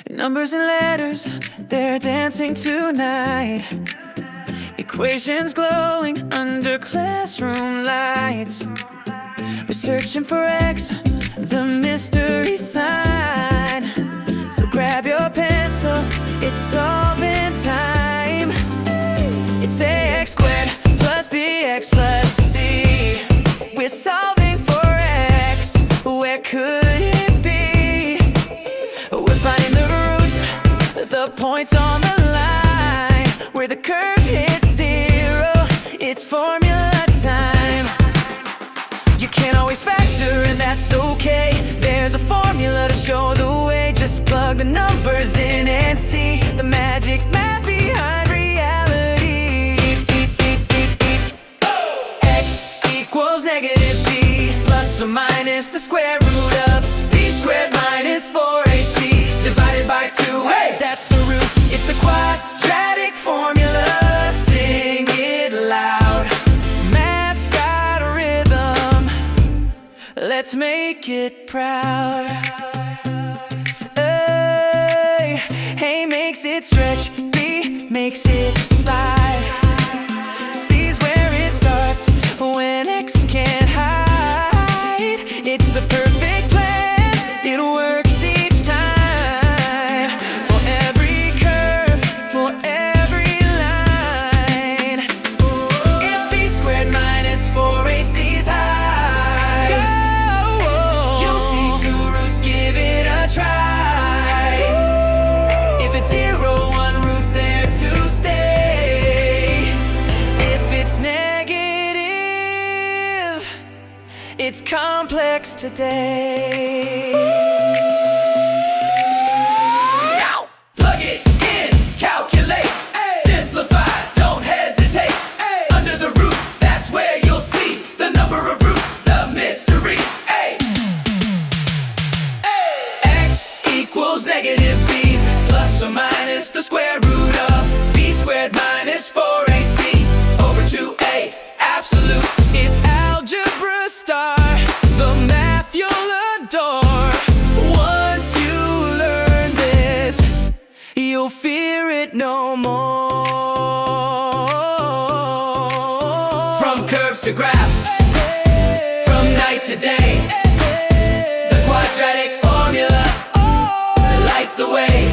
Numbers and letters, they're dancing tonight. Equations glowing under classroom lights. We're searching for X, the mystery sign. So grab your pencil, it's solving time. It's ax squared plus bx plus c. We're solving for x, where could it be? We're finding the roots, the points on the line, where the curve hits zero. It's formula time. You can't always factor and that's okay. There's a formula to show the way. Just plug the numbers in and see the magic math behind reality. X equals negative b plus or minus the square root of b squared minus 4ac divided by 2. Hey, that's the root. It's the quadratic formula. Sing it loud. Math's got a rhythm. Let's make it proud. A makes it stretch, B makes it slide. C's where it starts when X can't hide. It's a perfect plan, it works each time. For every curve, for every line. If B squared minus 4ac is high, you'll see two roots, give it a try. If it's 0, 1 root's there to stay. If it's negative, it's complex today. Plug it in, calculate, simplify, don't hesitate. Under the root, that's where you'll see the number of roots, the mystery. X equals negative b plus or minus the square root of b squared minus 4ac over 2a. Absolute. It's algebra star, the math you'll adore. Once you learn this, you'll fear it no more. From curves to graphs, from night to day, the quadratic formula lights the way.